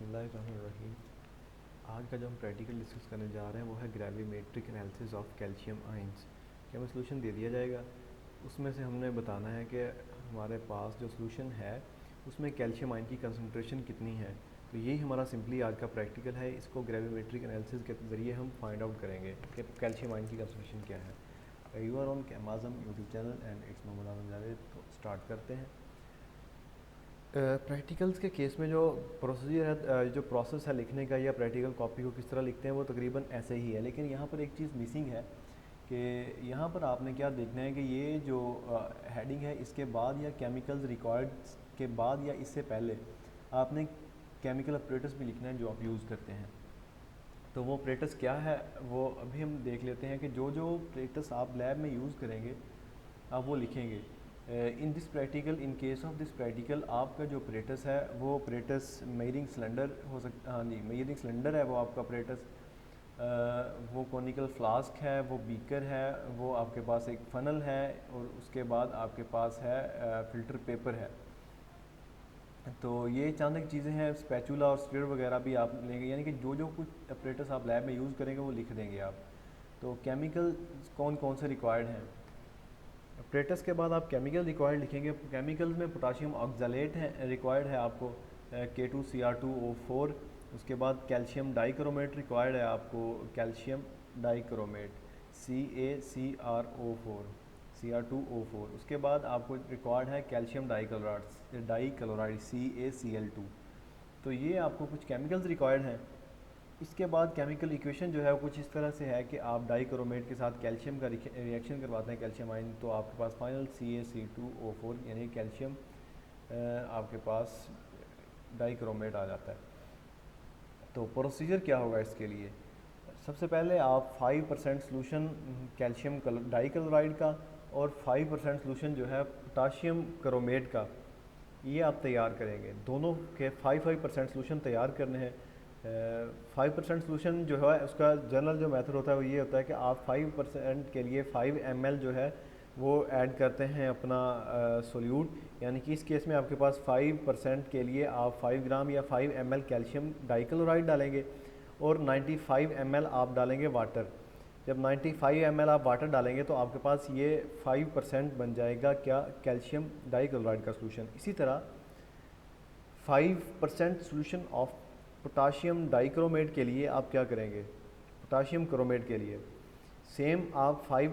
बिस्मिल्लाहिर्रहमानिर्रहीम। आज का जो हम प्रैक्टिकल डिस्कस करने जा रहे हैं वो है gravimetric analysis of calcium ions. कि हमें सोल्यूशन दे दिया जाएगा, उसमें से हमने बताना है कि हमारे पास जो सोल्यूशन है उसमें कैल्शियम आयन की कंसनट्रेशन कितनी है। तो यही हमारा सिंपली आज का प्रैक्टिकल है। इसको ग्रेविमेट्रिक एनालिसिस के ज़रिए हम फाइंड आउट करेंगे कि कैल्शियम आयन की कंसनट्रेशन क्या है। यू आर ऑन कैमाज़म YouTube channel and it's Mohammad Alam Javed. तो स्टार्ट करते हैं। प्रैक्टिकल्स के केस में जो प्रोसीजर है, जो प्रोसेस है लिखने का या प्रैक्टिकल कॉपी को किस तरह लिखते हैं वो तकरीबन ऐसे ही है, लेकिन यहाँ पर एक चीज़ मिसिंग है कि यहाँ पर आपने क्या देखना है कि ये जो हेडिंग है इसके बाद या केमिकल्स रिक्वायर्ड के बाद या इससे पहले आपने केमिकल ऑपरेटर्स भी लिखना है जो आप यूज़ करते हैं। तो वो ऑपरेटर्स क्या है वो अभी हम देख लेते हैं कि जो जो ऑपरेटर्स आप लैब में यूज़ करेंगे आप वो लिखेंगे। In this practical, in case of this practical, आपका जो ऑपरेटस है वो ऑपरेटस मेजरिंग सिलेंडर हो सकता, हाँ जी मेजरिंग सिलेंडर है वो आपका ऑपरेटस, वो कॉनिकल फ्लास्क है, वो बीकर है, वो आपके पास एक फनल है और उसके बाद आपके पास है फ़िल्टर पेपर है। तो ये चंद एक चीज़ें हैं। स्पैचुला और स्टीयर वगैरह भी आप लेंगे, यानी कि जो जो कुछ ऑपरेटर्स आप लैब में यूज़ करेंगे वो लिख देंगे आप। तो केमिकल कौन कौन से रिक्वायर्ड हैं। ऑपरेटर्स के बाद आप केमिकल रिक्वायर्ड लिखेंगे। केमिकल्स में पोटाशियम ऑक्जेलेट है रिक्वायर्ड है आपको, K2Cr2O4। उसके बाद कैल्शियम डाइक्रोमेट रिक्वायर्ड है आपको, कैल्शियम डाइक्रोमेट CaCrO4 Cr2O4। उसके बाद आपको रिक्वायर्ड है कैल्शियम डाइक्लोराइड CaCl2। तो ये आपको कुछ केमिकल्स रिक्वायर्ड हैं। इसके बाद केमिकल इक्वेशन जो है वो कुछ इस तरह से है कि आप डाइक्रोमेट के साथ कैल्शियम का रिएक्शन करवाते हैं, कैल्शियम आयन, तो आपके पास फाइनल CaC2O4 यानी कैल्शियम आपके पास डाइक्रोमेट आ जाता है। तो प्रोसीजर क्या होगा इसके लिए। सबसे पहले आप 5% सोल्यूशन कैल्शियम डाइक्लोराइड का और 5% सोल्यूशन जो है पोटाशियम क्रोमेट का, ये आप तैयार करेंगे। दोनों के 5% सोल्यूशन तैयार करने हैं। 5% सोल्यूशन जो है उसका जनरल जो मेथड होता है वो ये होता है कि आप 5% के लिए 5 ml जो है वो ऐड करते हैं अपना सोल्यूट, यानी कि इस केस में आपके पास 5% के लिए आप 5 ग्राम या 5 ml कैल्शियम डाइक्लोराइड डालेंगे और 95 ml आप डालेंगे वाटर। जब 95 ml आप वाटर डालेंगे तो आपके पास ये 5% बन जाएगा क्या, कैल्शियम डाइक्लोराइड का सोल्यूशन। इसी तरह 5% सोल्यूशन ऑफ पोटाशियम डाइक्रोमेट के लिए आप क्या करेंगे, पोटाशियम क्रोमेट के लिए सेम आप 5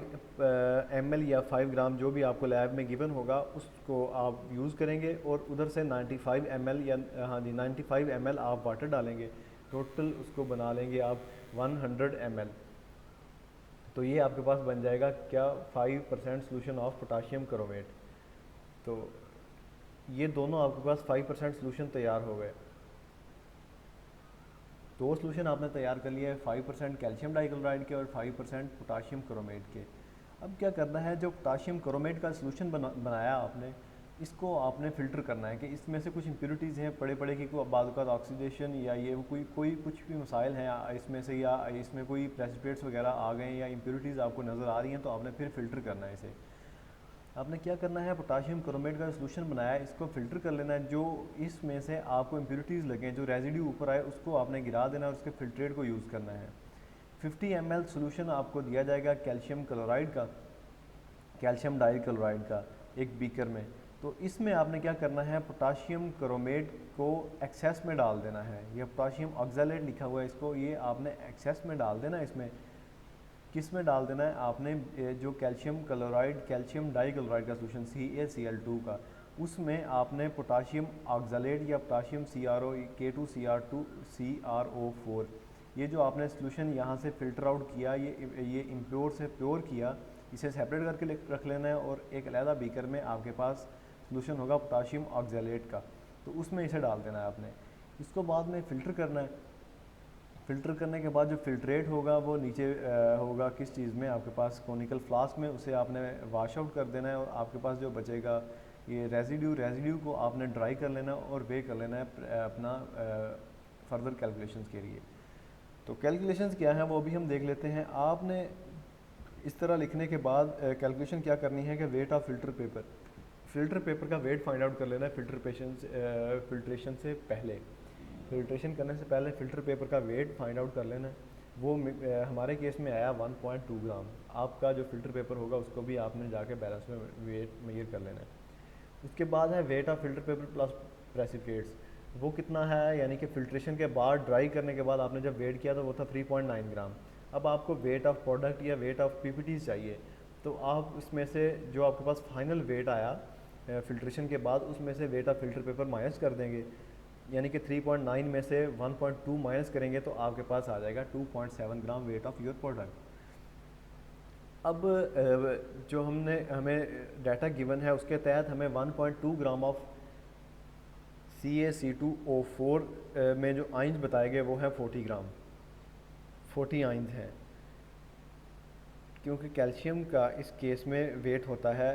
ml या 5 ग्राम जो भी आपको लैब में गिवन होगा उसको आप यूज़ करेंगे और उधर से 95 ml या हाँ जी 95 ml आप वाटर डालेंगे। टोटल उसको बना लेंगे आप 100 ml। तो ये आपके पास बन जाएगा क्या, 5% सोल्यूशन ऑफ पोटाशियम क्रोमेट। तो ये दोनों आपके पास 5% सोल्यूशन तैयार हो गए। दो सोल्यूशन आपने तैयार कर लिया है, 5% कैल्शियम डाइक्लोराइड के और 5% पोटाशियम क्रोमेट के। अब क्या करना है, जो पोटाशियम क्रोमेट का सोल्यूशन बनाया आपने, इसको आपने फ़िल्टर करना है कि इसमें से कुछ इम्प्योरिटीज़ हैं पड़े पड़े की, कोई बाद का ऑक्सीडेशन या ये कोई कुछ भी मसाइल हैं इसमें से, या इसमें कोई प्रेसिपिटेट्स वगैरह आ गए या इम्प्योरिटीज़ आपको नज़र आ रही हैं, तो आपने फिर फ़िल्टर करना है इसे। आपने क्या करना है, पोटाशियम क्रोमेट का सोल्यूशन बनाया है, इसको फ़िल्टर कर लेना है। जो इसमें से आपको इम्प्योरिटीज़ लगें, जो रेजिड्यू ऊपर आए, उसको आपने गिरा देना है और उसके फिल्ट्रेट को यूज़ करना है। 50 ml सोल्यूशन आपको दिया जाएगा कैल्शियम क्लोराइड का, कैल्शियम डाइक्लोराइड का, एक बीकर में। तो इसमें आपने क्या करना है, पोटाशियम क्रोमेट को एक्सेस में डाल देना है। यह पोटाशियम ऑक्जेलेट लिखा हुआ है, इसको ये आपने एक्सेस में डाल देना है। इसमें किस में डाल देना है आपने, जो कैल्शियम क्लोराइड कैल्शियम डाइक्लोराइड का सोल्यूशन CaCl2 का, उसमें आपने पोटाशियम ऑक्जेलेट या पोटाशियम K2Cr2CrO4, ये जो आपने सोल्यूशन यहाँ से फ़िल्टर आउट किया, ये इम्प्योर से प्योर किया, इसे सेपरेट करके रख लेना है और एक अलहदा बीकर में आपके पास सोल्यूशन होगा पोटाशियम ऑक्जेलेट का, तो उसमें इसे डाल देना है आपने। इसको बाद में फ़िल्टर करना है। फ़िल्टर करने के बाद जो फिल्ट्रेट होगा वो नीचे होगा किस चीज़ में, आपके पास कॉनिकल फ्लास्क में, उसे आपने वाश आउट कर देना है और आपके पास जो बचेगा ये रेजिड्यू को आपने ड्राई कर लेना और वे कर लेना है अपना फर्दर कैलकुलेशंस के लिए। तो कैलकुलेशंस क्या हैं वो भी हम देख लेते हैं। आपने इस तरह लिखने के बाद कैलकुलेशन क्या करनी है कि वेट ऑफ फ़िल्टर पेपर का वेट फाइंड आउट कर लेना है फिल्ट्रेशन से पहले। फिल्ट्रेशन करने से पहले फ़िल्टर पेपर का वेट फाइंड आउट कर लेना है। वो हमारे केस में आया 1.2 ग्राम। आपका जो फ़िल्टर पेपर होगा उसको भी आपने जाके बैलेंस में वेट मेजर कर लेना है। उसके बाद है weight of filter paper plus precipitates, वो कितना है, यानी कि फ़िल्ट्रेशन के बाद ड्राई करने के बाद आपने जब वेट किया तो वो था 3.9 ग्राम। अब आपको वेट ऑफ प्रोडक्ट या वेट ऑफ पीपीटीज चाहिए, तो आप इसमें से जो आपके पास फाइनल वेट आया फ़िल्ट्रेशन के बाद उसमें से weight of filter paper minus कर देंगे, यानी कि 3.9 में से 1.2 माइनस करेंगे तो आपके पास आ जाएगा 2.7 gram weight of your product. अब जो हमें डाटा गिवन है उसके तहत हमें 1.2 ग्राम ऑफ CaC2O4 में जो आइंस बताए गए वो है 40 ग्राम, 40 आइंस हैं, क्योंकि कैल्शियम का इस केस में वेट होता है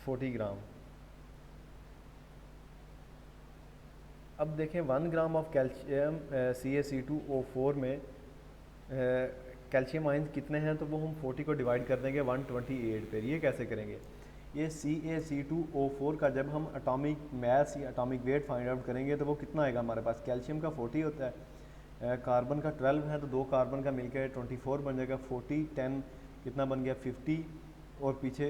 40 ग्राम। अब देखें 1 ग्राम ऑफ कैल्शियम CaC2O4 में कैल्शियम आइंस कितने हैं, तो वो हम 40 को डिवाइड कर देंगे 128 पर। ये कैसे करेंगे, ये CaC2O4 का जब हम एटॉमिक मास या एटॉमिक वेट फाइंड आउट करेंगे तो वो कितना आएगा हमारे पास, कैल्शियम का 40 होता है, कार्बन का 12 है, तो 2 कार्बन का मिलकर 24 बन जाएगा। 40 10 कितना बन गया 50, और पीछे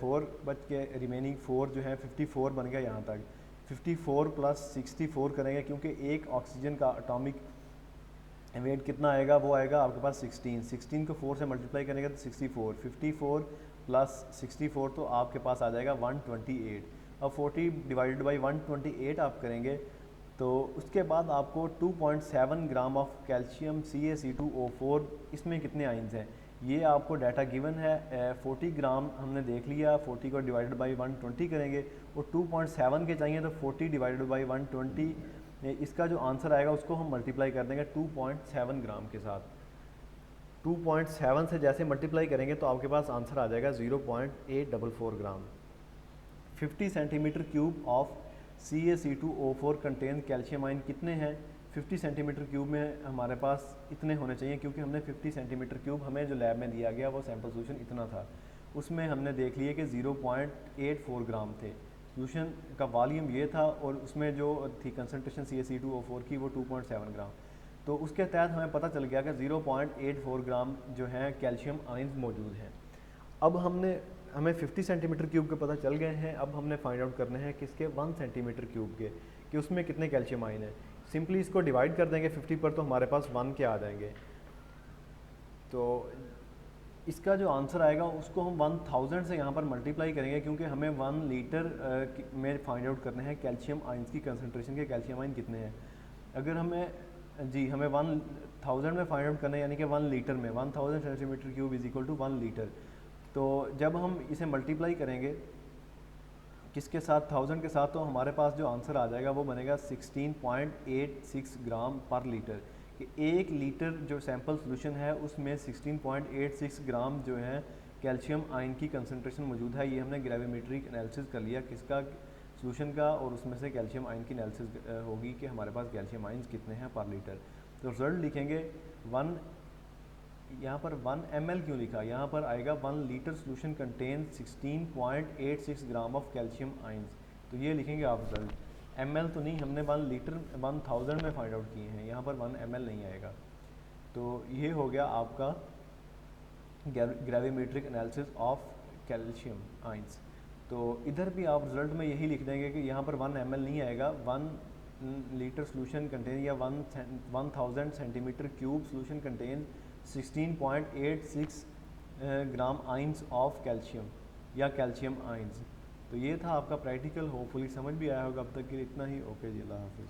4 बच के रिमेनिंग 4 जो है 54 बन गया यहाँ तक। 54 प्लस 64 करेंगे, क्योंकि एक ऑक्सीजन का एटॉमिक वेट कितना आएगा, वो आएगा आपके पास 16 को 4 से मल्टीप्लाई करेंगे तो 64, 54 प्लस 64 तो आपके पास आ जाएगा 128। अब 40 डिवाइडेड बाई 128 आप करेंगे तो उसके बाद आपको 2.7 ग्राम ऑफ कैल्शियम CaC2O4, इसमें कितने आइंस हैं ये आपको डाटा गिवन है। 40 ग्राम हमने देख लिया, 40 को डिवाइडेड बाई 120 करेंगे और 2.7 के चाहिए तो 40 डिवाइडेड बाई 120, इसका जो आंसर आएगा उसको हम मल्टीप्लाई कर देंगे 2.7 ग्राम के साथ। 2.7 से जैसे मल्टीप्लाई करेंगे तो आपके पास आंसर आ जाएगा 0.844 ग्राम। 50 centimetre cube of CaC2O4 contain calcium ion कितने हैं, 50 सेंटीमीटर क्यूब में हमारे पास इतने होने चाहिए, क्योंकि हमने 50 सेंटीमीटर क्यूब हमें जो लैब में दिया गया वो सैम्पल सोल्यूशन इतना था, उसमें हमने देख लिए कि 0.84 ग्राम थे। सोल्यूशन का वॉल्यूम ये था और उसमें जो थी कंसनट्रेशन CaC2O4 की वो 2.7 ग्राम। तो उसके तहत हमें पता चल गया कि 0.84 ग्राम जो है कैल्शियम आयंस मौजूद हैं। अब हमें 50 सेंटीमीटर क्यूब के पता चल गए हैं, अब हमने फाइंड आउट करने हैं किसके 1 सेंटीमीटर क्यूब के, कि उसमें कितने कैल्शियम आयन हैं। सिंपली इसको डिवाइड कर देंगे 50 पर तो हमारे पास 1 के आ जाएंगे। तो इसका जो आंसर आएगा उसको हम 1000 से यहाँ पर मल्टीप्लाई करेंगे, क्योंकि हमें 1 लीटर में फाइंड आउट करने हैं कैल्शियम आयंस की कंसनट्रेशन के कैल्शियम आयन कितने हैं। अगर हमें 1000 में फाइंड आउट करना है, यानी कि 1 लीटर में 1000 centimetre cube is equal to 1 litre. तो जब हम इसे मल्टीप्लाई करेंगे किसके साथ, 1000 के साथ, तो हमारे पास जो आंसर आ जाएगा वो बनेगा 16.86 ग्राम पर लीटर, कि 1 लीटर जो सैम्पल सोल्यूशन है उसमें 16.86 ग्राम जो है कैल्शियम आयन की कंसनट्रेशन मौजूद है। ये हमने ग्रेविमेट्रिक एनालिसिस कर लिया किसका, सोल्यूशन का, और उसमें से कैल्शियम आयन की एनालिसिस होगी कि हमारे पास कैल्शियम आयन्स कितने हैं पर लीटर। तो रिजल्ट लिखेंगे 1, यहाँ पर 1 ml क्यों लिखा, यहाँ पर आएगा 1 litre solution contain 16.86 gram of calcium ions, तो ये लिखेंगे आप रिजल्ट। ml तो नहीं, हमने 1 लीटर 1000 में फाइंड आउट किए हैं, यहाँ पर 1 ml नहीं आएगा। तो ये हो गया आपका gravimetric analysis of calcium ions. तो इधर भी आप रिजल्ट में यही लिख देंगे कि यहाँ पर 1 ml नहीं आएगा, 1 लीटर सोल्यूशन कंटेन या 1000 centimetre cube solution contain 16.86 gram ions of calcium या कैल्शियम आइंस। तो ये था आपका प्रैक्टिकल, होपफुली समझ भी आया होगा अब तक के लिए। इतना ही, ओके जी, अल्लाह हाफिज़।